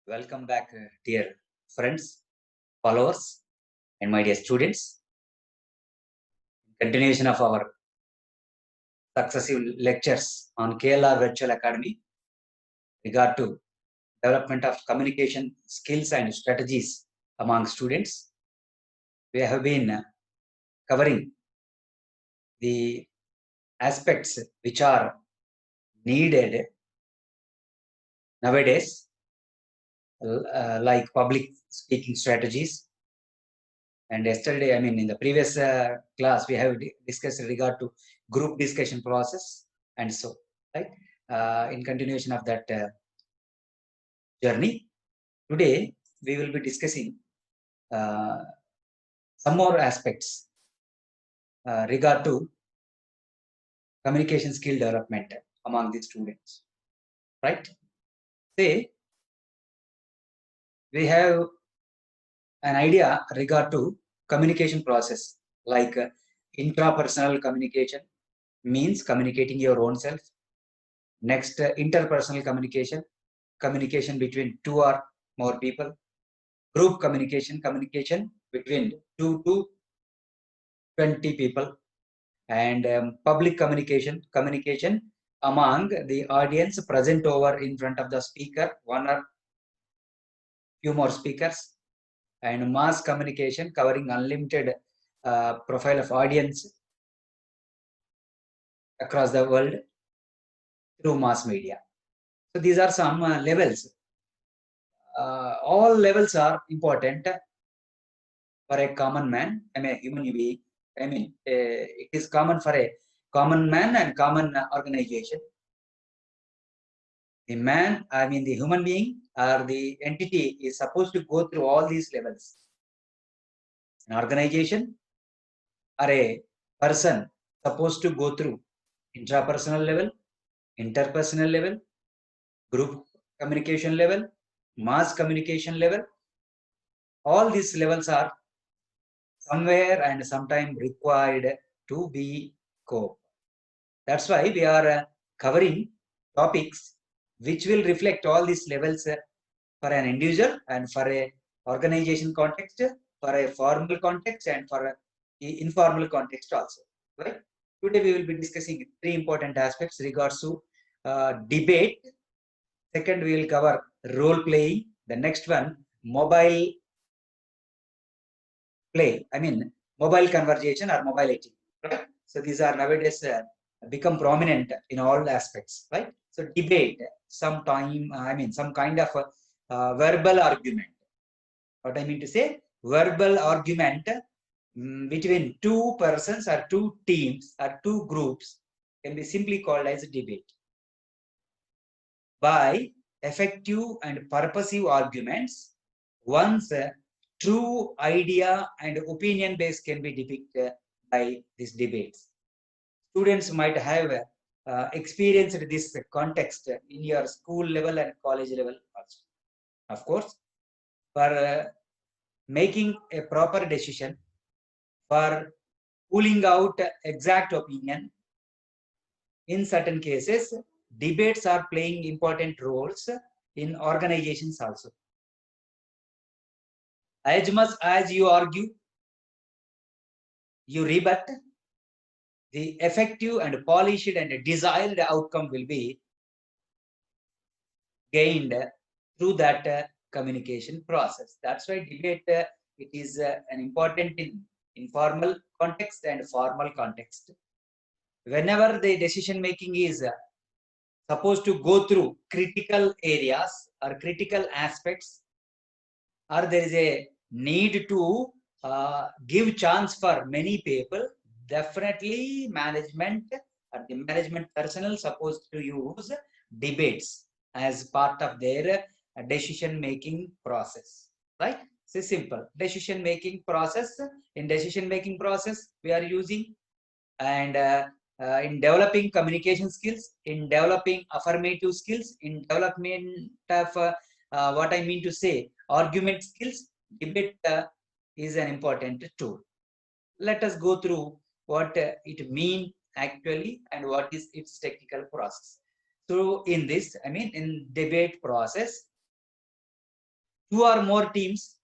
Welcome back, dear friends, followers, and my dear students. Continuation of our successive lectures on KLR Virtual Academy regard to development of communication skills and strategies among students. We have been covering the aspects which are needed nowadays, like public speaking strategies. And yesterday, in the previous class, we have discussed regard to group discussion process and so, right? In continuation of that journey, today we will be discussing uh, some more aspects regard to communication skill development among the students, right? Say, we have an idea regard to communication process, like intrapersonal communication means communicating your own self. Next, interpersonal communication, communication between two or more people. Group communication, communication between 2 to 20 people. And public communication, communication among the audience present over in front of the speaker, one or few more speakers. And mass communication covering unlimited profile of audience across the world through mass media. So these are some levels. All levels are important for a common man, a human being. It is common for a common man and common organization. The man, the human being or the entity is supposed to go through all these levels. An organization or a person supposed to go through intrapersonal level, interpersonal level, group communication level, mass communication level. All these levels are somewhere and sometime required to be coped. That's why we are covering topics which will reflect all these levels for an individual and for a organization context, for a formal context and for a informal context also. Right? Today we will be discussing three important aspects regards to debate. Second, we will cover role playing. The next one, mobile play. Mobile conversation or mobility. Right? So these are nowadays become prominent in all aspects. Right? So debate, some time, some kind of verbal argument. What I mean to say, verbal argument between two persons or two teams or two groups can be simply called as a debate. By effective and purposive arguments, one's true idea and opinion base can be depicted by these debates. Students might have experienced this context in your school level and college level also. Of course, for making a proper decision, for pulling out exact opinion, in certain cases, debates are playing important roles in organizations also. As much as you argue, you rebut, the effective and polished and desired outcome will be gained through that communication process. That's why debate it is an important in informal context and formal context. Whenever the decision making is supposed to go through critical areas or critical aspects, or there is a need to give chance for many people, definitely management or the management personnel supposed to use debates as part of their decision making process, right? So simple decision making process. In decision making process we are using, and in developing communication skills, in developing affirmative skills, in development of what I mean to say, argument skills, debate is an important tool. Let us go through what it means actually and what is its technical process. So in this, in debate process, two or more teams,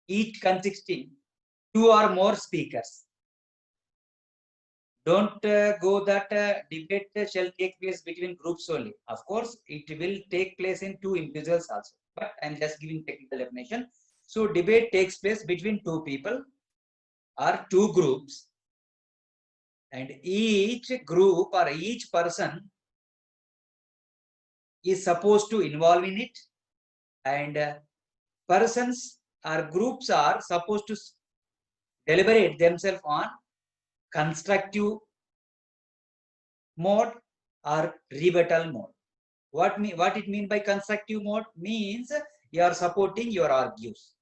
each consisting two or more speakers. Don't go that debate shall take place between groups only. Of course, it will take place in two individuals also. But I'm just giving technical definition. So debate takes place between two people or two groups, and each group or each person is supposed to involve in it, and persons or groups are supposed to deliberate themselves on constructive mode or rebuttal mode. What it mean by constructive mode means you are supporting your argues,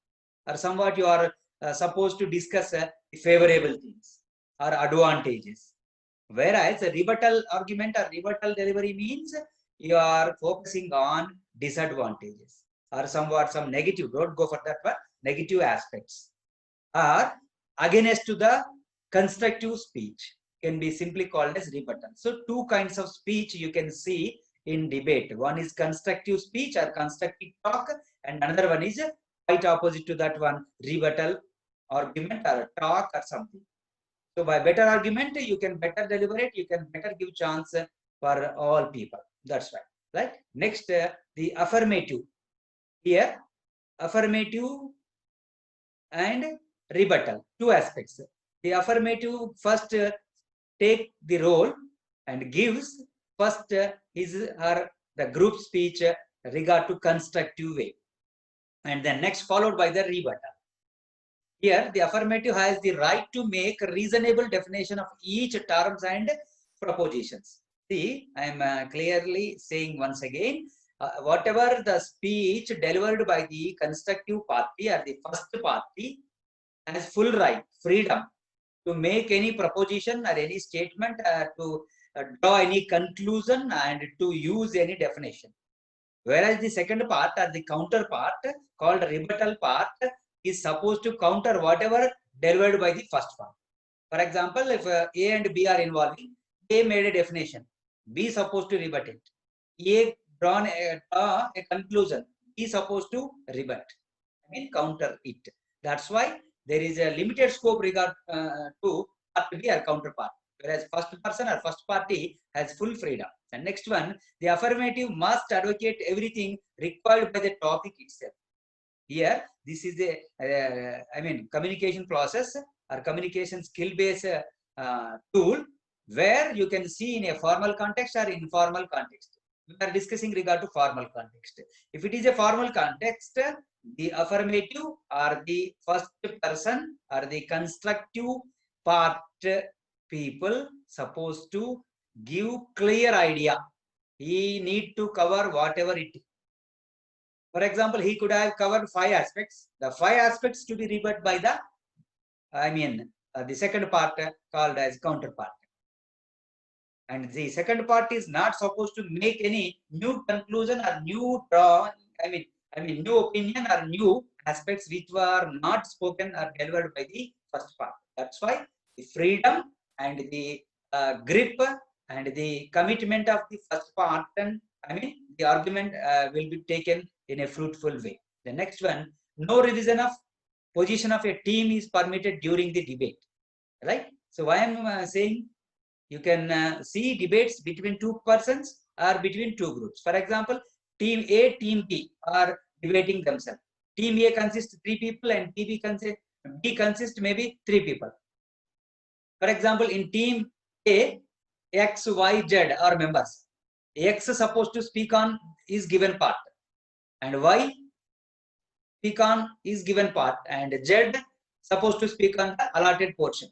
or somewhat you are supposed to discuss favorable things or advantages. Whereas a rebuttal argument or rebuttal delivery means you are focusing on disadvantages or somewhat some negative. Don't go for that one. Negative aspects or against to the constructive speech can be simply called as rebuttal. So two kinds of speech you can see in debate. One is constructive speech or constructive talk, and another one is quite opposite to that one, rebuttal argument or talk or something. So by better argument, you can better deliberate, you can better give chance for all people. That's right. Right. Next, the affirmative. Here, affirmative and rebuttal, two aspects. The affirmative first take the role and gives first his or the group speech regard to constructive way, and then next followed by the rebuttal. Here, the affirmative has the right to make a reasonable definition of each terms and propositions. See, I am clearly saying once again, whatever the speech delivered by the constructive party or the first party has full right, freedom to make any proposition or any statement, to draw any conclusion and to use any definition. Whereas the second part or the counterpart called rebuttal part is supposed to counter whatever delivered by the first part. For example, if A and B are involving, A made a definition, B is supposed to rebut it. A drawn a conclusion, B is supposed to rebut, counter it. That's why there is a limited scope regard to part B or counterpart. Whereas first person or first party has full freedom. And next one, the affirmative must advocate everything required by the topic itself. Here, this is a, communication process or communication skill-based tool where you can see in a formal context or informal context. We are discussing regard to formal context. If it is a formal context, the affirmative or the first person or the constructive part people supposed to give clear idea. He need to cover whatever it is. For example, he could have covered 5 aspects. The 5 aspects to be rebut by the, the second part called as counterpart. And the second part is not supposed to make any new conclusion or new new opinion or new aspects which were not spoken or delivered by the first part. That's why the freedom and the grip and the commitment of the first part, and the argument will be taken in a fruitful way. The next one, no revision of position of a team is permitted during the debate. Right? So why I'm saying you can see debates between two persons or between two groups. For example, team A, team B are debating themselves. Team A consists of 3 people and B consists maybe 3 people. For example, in team A, X, Y, Z are members. X is supposed to speak on his given part, and Y speak on his given part, and Z supposed to speak on the allotted portion.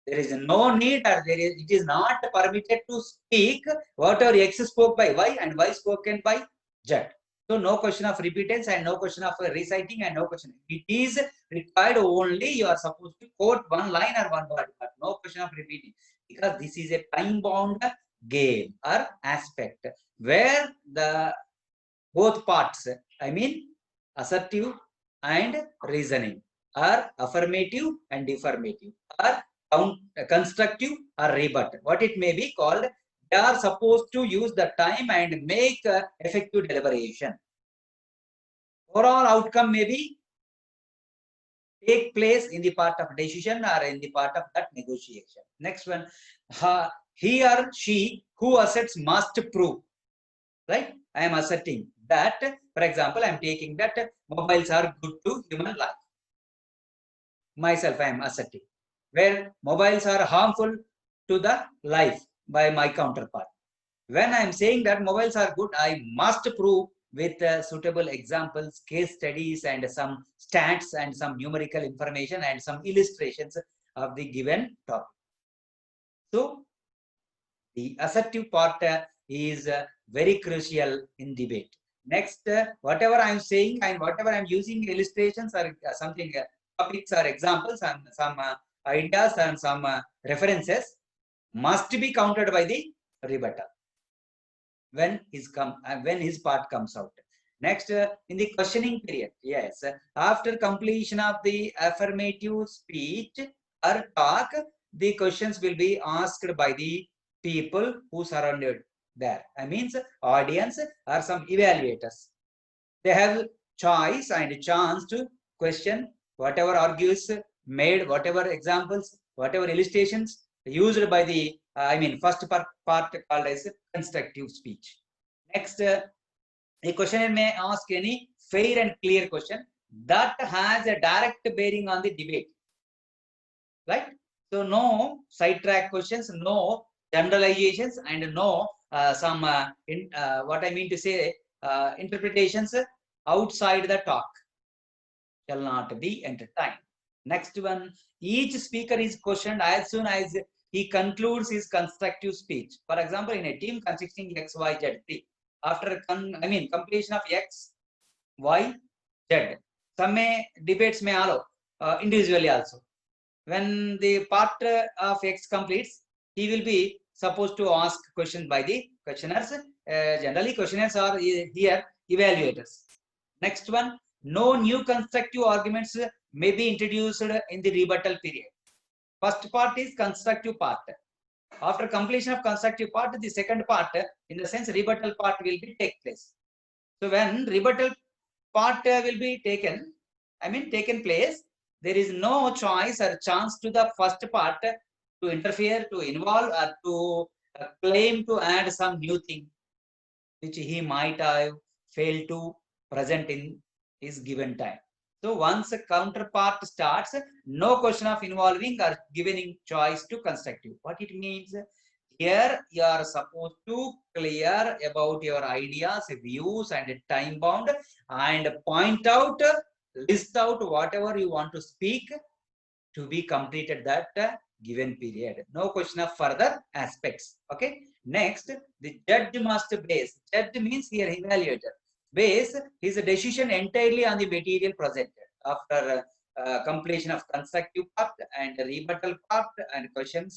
There is no need, or it is not permitted to speak whatever X spoke by Y and Y spoken by Z. So no question of repentance and no question of reciting and no question. It is required only you are supposed to quote one line or one word, but no question of repeating, because this is a time-bound game or aspect where the both parts, assertive and reasoning, are affirmative and deformative, are constructive or rebut, what it may be called. They are supposed to use the time and make effective deliberation. Overall outcome may be take place in the part of decision or in the part of that negotiation. Next one, he or she who asserts must prove, right? I am asserting that, for example, I am taking that mobiles are good to human life. Myself, I am asserting. Where mobiles are harmful to the life by my counterpart. When I am saying that mobiles are good, I must prove with suitable examples, case studies, and some stats and some numerical information and some illustrations of the given topic. So, the assertive part is very crucial in debate. Next, whatever I am saying and whatever I am using illustrations or something, topics or examples and some ideas and some references must be countered by the rebuttal when his part comes out. Next, in the questioning period, yes, after completion of the affirmative speech or talk, the questions will be asked by the people who surrounded there. I means audience or some evaluators. They have choice and chance to question whatever argues made, whatever examples, whatever illustrations used by the, first part called as constructive speech. Next, a questioner may ask any fair and clear question that has a direct bearing on the debate, right? So no sidetrack questions, no generalizations, and no what I mean to say, interpretations outside the talk shall not be entertained. Next one, each speaker is questioned as soon as he concludes his constructive speech. For example, in a team consisting X, Y, Z, T, after completion of X, Y, Z, some debates may allow individually also. When the part of X completes, he will be supposed to ask questions by the questioners. Generally, questioners are here evaluators. Next one, no new constructive arguments may be introduced in the rebuttal period. First part is constructive part. After completion of constructive part, the second part, in the sense rebuttal part, will be take place. So when rebuttal part will be taken place, there is no choice or chance to the first part to interfere, to involve, or to claim to add some new thing which he might have failed to present in his given time. So once a counterpart starts, no question of involving or giving choice to constructive. What it means? Here you are supposed to clear about your ideas, views, and time bound, and point out, list out whatever you want to speak to be completed that given period. No question of further aspects. Okay. Next, the judge must base. Judge means here evaluator. Base his decision entirely on the material presented after completion of constructive part and rebuttal part and question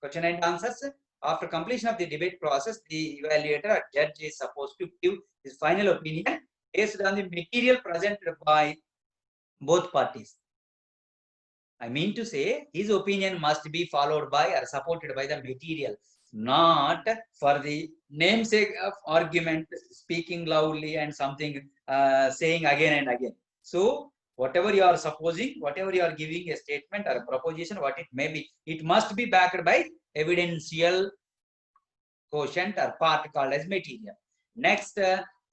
and answers. After completion of the debate process, the evaluator or judge is supposed to give his final opinion based on the material presented by both parties. I mean to say, his opinion must be followed by or supported by the material, not for the namesake of argument, speaking loudly and something saying again and again. So, whatever you are supposing, whatever you are giving a statement or a proposition, what it may be, it must be backed by evidential quotient or part called as material. Next,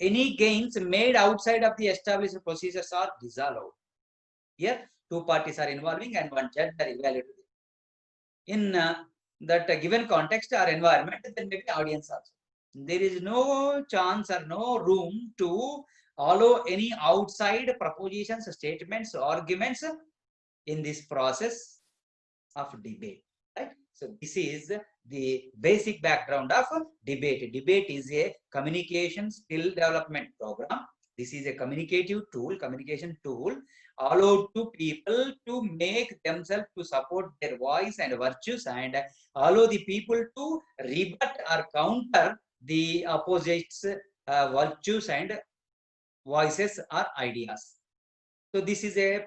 any gains made outside of the established procedures are disallowed. Here, two parties are involving and one judge are evaluating. In that given context or environment, there may be audience also. There is no chance or no room to allow any outside propositions, statements, arguments in this process of debate. Right? So this is the basic background of debate. Debate is a communication skill development program. This is a communication tool allowed to people to make themselves to support their voice and virtues and allow the people to rebut or counter the opposites virtues and voices or ideas. So this is a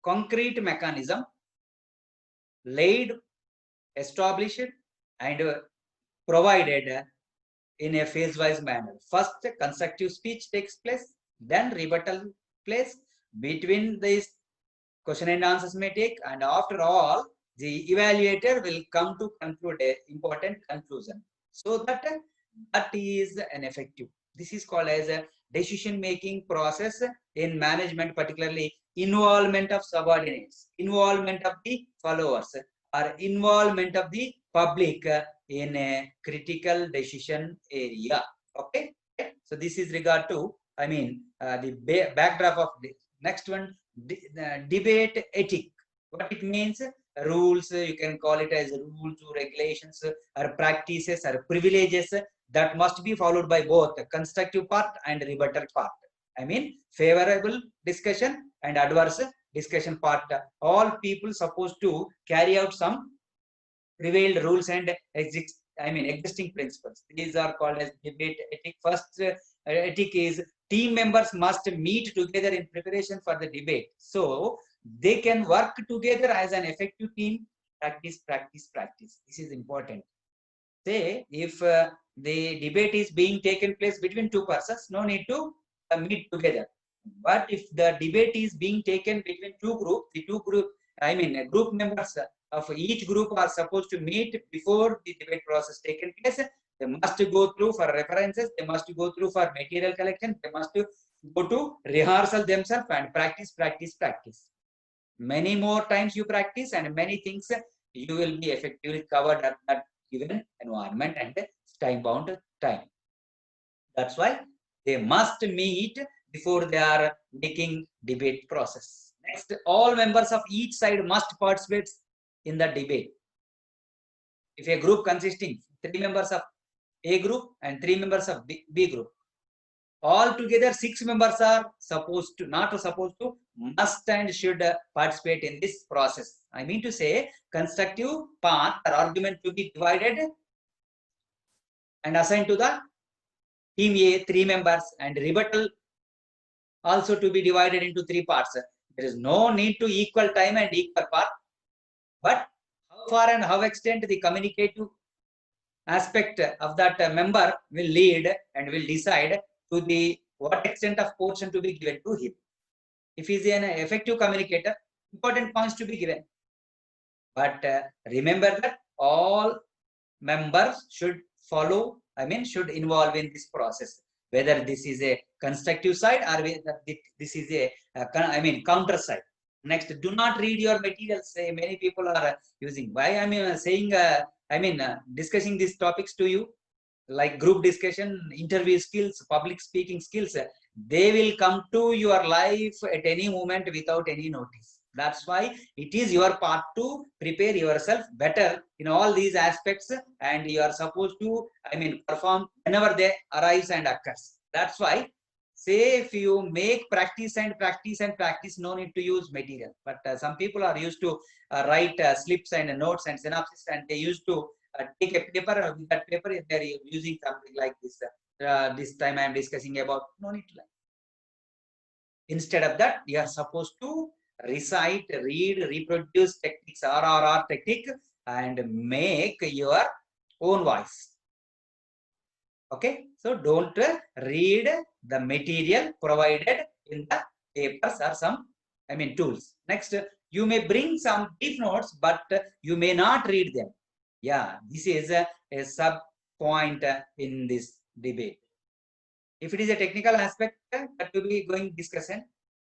concrete mechanism laid, established, and provided in a phase-wise manner. First, constructive speech takes place, then rebuttal place. Between these, question and answers may take, and after all, the evaluator will come to conclude a important conclusion. So that is an effective. This is called as a decision-making process in management, particularly involvement of subordinates, involvement of the followers, or involvement of the public in a critical decision area. Okay, so this is regard to, I mean, the backdrop of the next one, debate ethic. What it means? Rules, you can call it as rules, regulations, or practices, or privileges that must be followed by both the constructive part and rebuttal part. I mean, favorable discussion and adverse discussion part. All people supposed to carry out some prevailed rules and existing principles. These are called as debate ethic. First ethic is team members must meet together in preparation for the debate, so they can work together as an effective team. Practice, practice, practice. This is important. Say if the debate is being taken place between two persons, no need to meet together. But if the debate is being taken between two groups, group members of each group are supposed to meet before the debate process taken place. They must go through for references, they must go through for material collection, they must go to rehearsal themselves and practice, practice, practice. Many more times you practice, and many things you will be effectively covered at that given environment and time-bound time. That's why they must meet before they are making debate process. Next, all members of each side must participate in the debate. If a group consisting 3 members of A group and 3 members of B group, all together 6 members are must and should participate in this process. I mean to say, constructive part or argument to be divided and assigned to the team A 3 members, and rebuttal also to be divided into 3 parts. There is no need to equal time and equal part, but how far and how extent the communicative aspect of that member will lead and will decide to the what extent of portion to be given to him. If he is an effective communicator, important points to be given. But remember that all members should follow, should involve in this process, whether this is a constructive side or whether this is a counter side. Next, do not read your materials. Many people are using. Why I am saying, discussing these topics to you, like group discussion, interview skills, public speaking skills, they will come to your life at any moment without any notice. That's why it is your part to prepare yourself better in all these aspects, and you are supposed to, perform whenever they arise and occurs. That's why, say if you make practice and practice and practice, no need to use material. But some people are used to write slips and notes and synopsis, and they used to take a paper. With that paper, they are using something like this. This time I am discussing about, no need to like. Instead of that, you are supposed to recite, read, reproduce techniques, RRR technique, and make your own voice. Okay, so don't read the material provided in the papers or some tools. Next, you may bring some brief notes, but you may not read them. Yeah, this is a sub point in this debate. If it is a technical aspect that will be going discussion,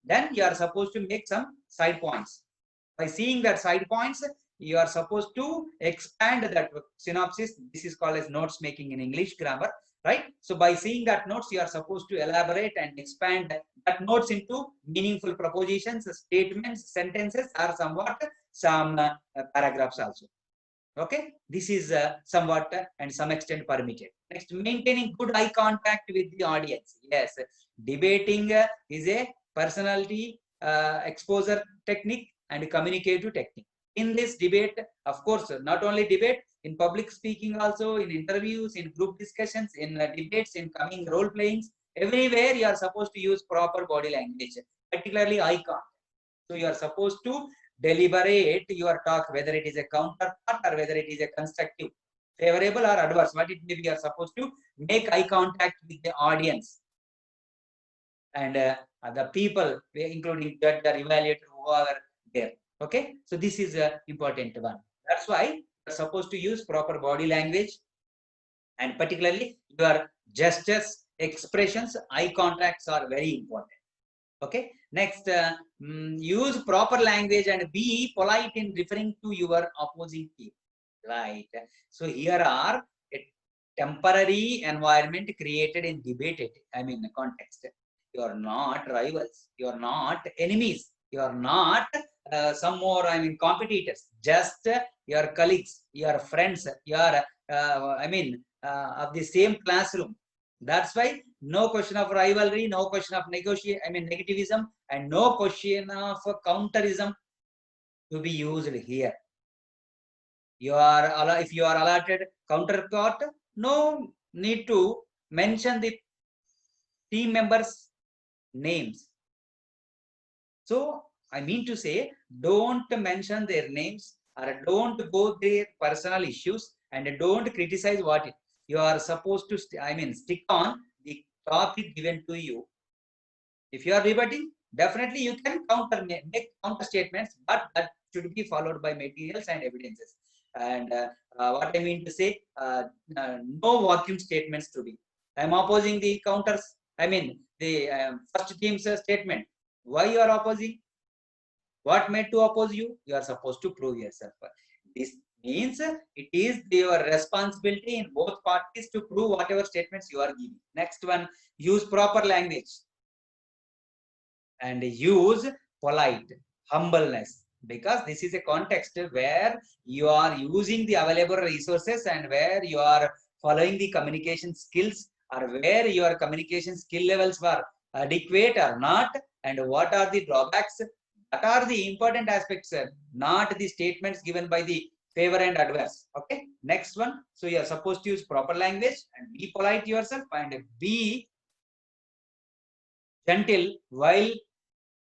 then you are supposed to make some side points. By seeing that side points, you are supposed to expand that synopsis. This is called as notes making in English grammar, right? So by seeing that notes, you are supposed to elaborate and expand that notes into meaningful propositions, statements, sentences, or somewhat some paragraphs also. Okay, this is somewhat and some extent permitted. Next, maintaining good eye contact with the audience. Yes, debating is a personality exposure technique and communicative technique. In this debate, of course, not only debate, in public speaking also, in interviews, in group discussions, in debates, in coming role playings, everywhere you are supposed to use proper body language, particularly eye contact. So you are supposed to deliberate your talk, whether it is a counterpart or whether it is a constructive, favorable or adverse. What it may be, you are supposed to make eye contact with the audience. and the people, including judge or evaluator, who are there. Okay, so this is a important one. That's why you're supposed to use proper body language, and particularly your gestures, expressions, eye contacts are very important. Okay, next, use proper language and be polite in referring to your opposing team. Right. So here are a temporary environment created in debate. I mean, context. You are not rivals. You are not enemies. You are not some more, I mean, competitors. Just your colleagues, your friends, your, I mean, of the same classroom. That's why no question of rivalry, no question of negotiation, I mean, negativism, and no question of counterism to be used here. You are, if you are allotted counterpart, no need to mention the team members' names. So I mean to say, don't mention their names, or don't go their personal issues, and don't criticize what you are supposed to, I mean, stick on the topic given to you. If you are rebutting, definitely you can make counter statements, but that should be followed by materials and evidences. And what I mean to say, no vacuum statements to be. I am opposing the counters. I mean, the first team's statement. Why you are opposing? What made to oppose you? You are supposed to prove yourself. This means it is your responsibility in both parties to prove whatever statements you are giving. Next one, use proper language and use polite humbleness, because this is a context where you are using the available resources and where you are following the communication skills, or where your communication skill levels were adequate or not, and what are the drawbacks. That are the important aspects, not the statements given by the favor and adverse. Okay, next one. So you are supposed to use proper language and be polite yourself and be gentle while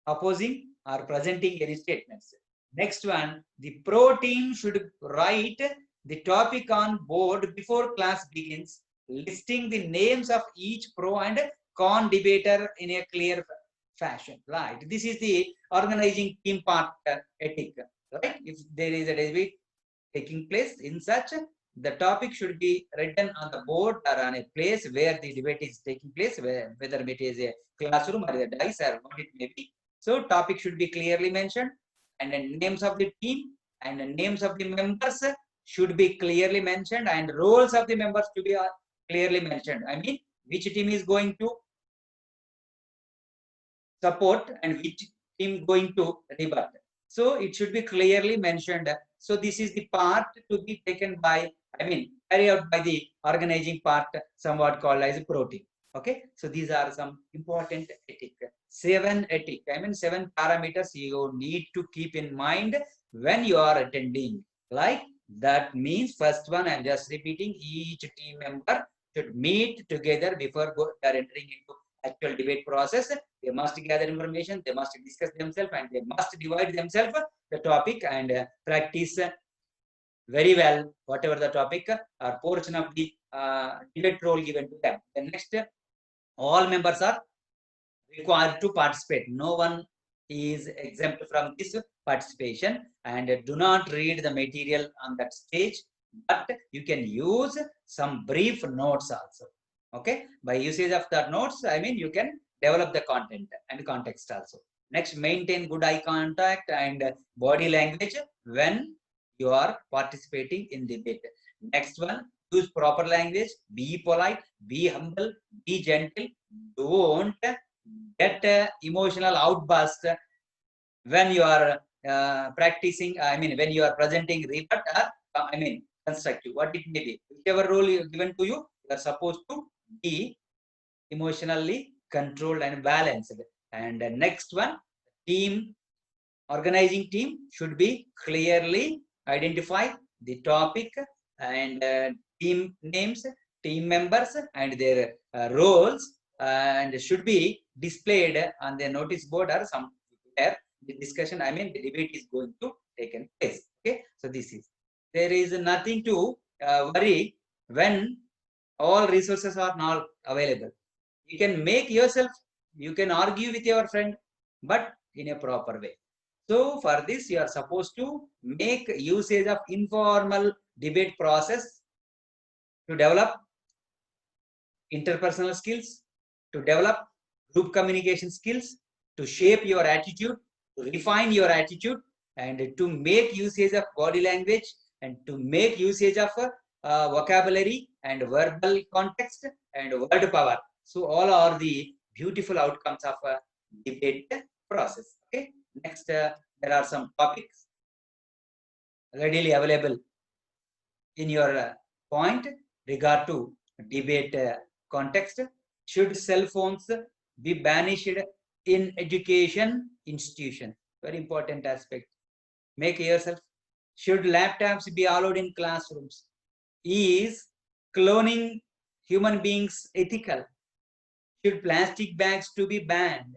opposing or presenting any statements. Next one, the pro team should write the topic on board before class begins, listing the names of each pro and con debater in a clear fashion. Right. This is the organizing team part ethic. Right. If there is a debate taking place in such, the topic should be written on the board or on a place where the debate is taking place, whether it is a classroom or a dice or what it may be. So topic should be clearly mentioned, and the names of the team and the names of the members should be clearly mentioned, and roles of the members to be clearly mentioned. I mean, which team is going to support and which team going to rebut. So it should be clearly mentioned. So this is the part to be taken by, I mean, carried out by the organizing part, somewhat called as a pro team. Okay, so these are some important ethic. 7 ethic, I mean 7 parameters you need to keep in mind when you are attending. Like that means first one, I'm just repeating, each team member should meet together before they are entering into actual debate process. They must gather information, they must discuss themselves, and they must divide themselves the topic and practice very well whatever the topic or portion of the debate role given to them. The next, all members are required to participate. No one is exempt from this participation, and do not read the material on that stage, but you can use some brief notes also. Okay, by usage of the notes, I mean, you can develop the content and context also. Next, maintain good eye contact and body language when you are participating in debate. Next one, use proper language, be polite, be humble, be gentle. Don't get emotional outburst when you are practicing, I mean, when you are presenting rebut or, I mean, constructive, what it may be. Whichever role is given to you, you are supposed to be emotionally controlled and balanced. And the next one, team, organizing team should be clearly identify the topic and team names, team members, and their roles, and should be displayed on the notice board or somewhere. The discussion, I mean, the debate is going to take place. Okay, so this is, there is nothing to worry when all resources are not available. You can make yourself You can argue with your friend, but in a proper way. So for this, you are supposed to make usage of informal debate process to develop interpersonal skills, to develop group communication skills, to shape your attitude, to refine your attitude, and to make usage of body language, and to make usage of vocabulary and verbal context and word power. So all are the beautiful outcomes of a debate process. Okay. Next, there are some topics readily available in your point regard to debate context. Should cell phones be banished in education institution? Very important aspect. Make yourself. Should laptops be allowed in classrooms? Is cloning human beings ethical? Should plastic bags to be banned?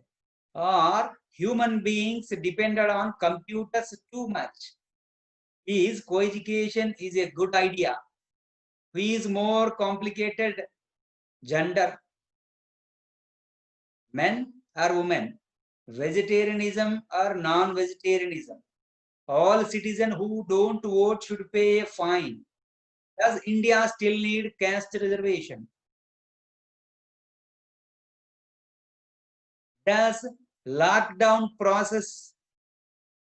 Or human beings depended on computers too much? Is co-education is a good idea? Who is more complicated gender, men or women, vegetarianism or non-vegetarianism? All citizens who don't vote should pay a fine. Does India still need caste reservation? Does lockdown process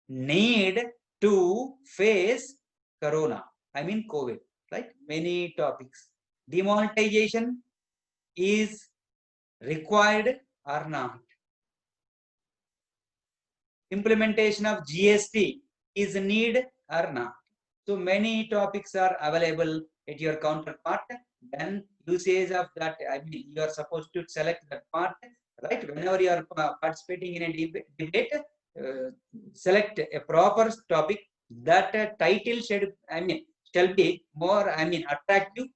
need to face corona? I mean COVID, right? Many topics. Demonetization is required or not? Implementation of GST is need or not? So many topics are available at your counterpart. Then usage of that, I mean, you are supposed to select that part, right? Whenever you are participating in a debate, select a proper topic. That title should, I mean, shall be more, I mean, attractive,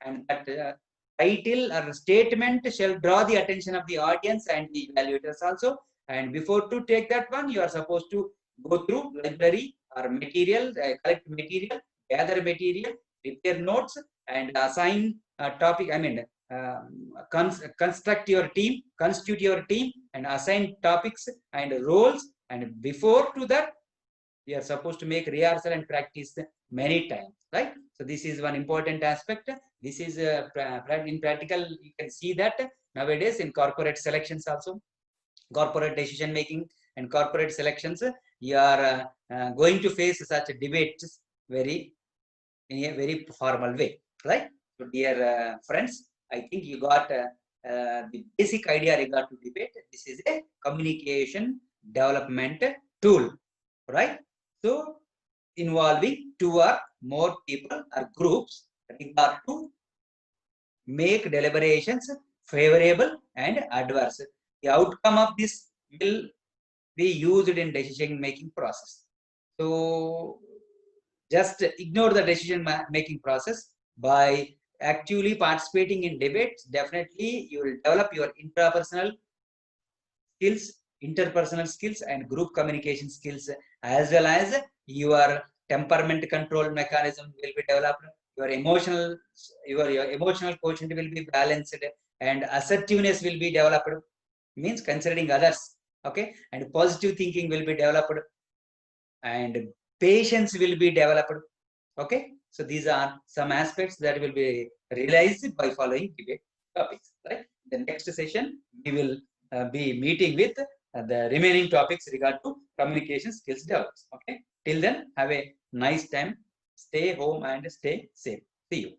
and that title or statement shall draw the attention of the audience and the evaluators also. And before to take that one, you are supposed to go through library or material, collect material, gather material, prepare notes, and assign a topic. I mean, construct your team, constitute your team, and assign topics and roles. And before to that, we are supposed to make rehearsal and practice many times, right? So this is one important aspect. This is in practical. You can see that nowadays in corporate selections also, corporate decision making and corporate selections, you are going to face such debates in a very formal way, right? So dear friends, I think you got the basic idea regard to debate. This is a communication development tool, right? So involving two or more people or groups regard to make deliberations favorable and adverse. The outcome of this will be used in decision making process. So just ignore the decision making process. By actively participating in debates, definitely you will develop your intrapersonal skills, interpersonal skills, and group communication skills, as well as your temperament control mechanism will be developed. Your emotional quotient will be balanced, and assertiveness will be developed. Means considering others, okay, and positive thinking will be developed, and patience will be developed. Okay, so these are some aspects that will be realized by following debate topics, right? The next session we will be meeting with the remaining topics regard to communication skills development. Okay, till then, have a nice time. Stay home and stay safe. See you.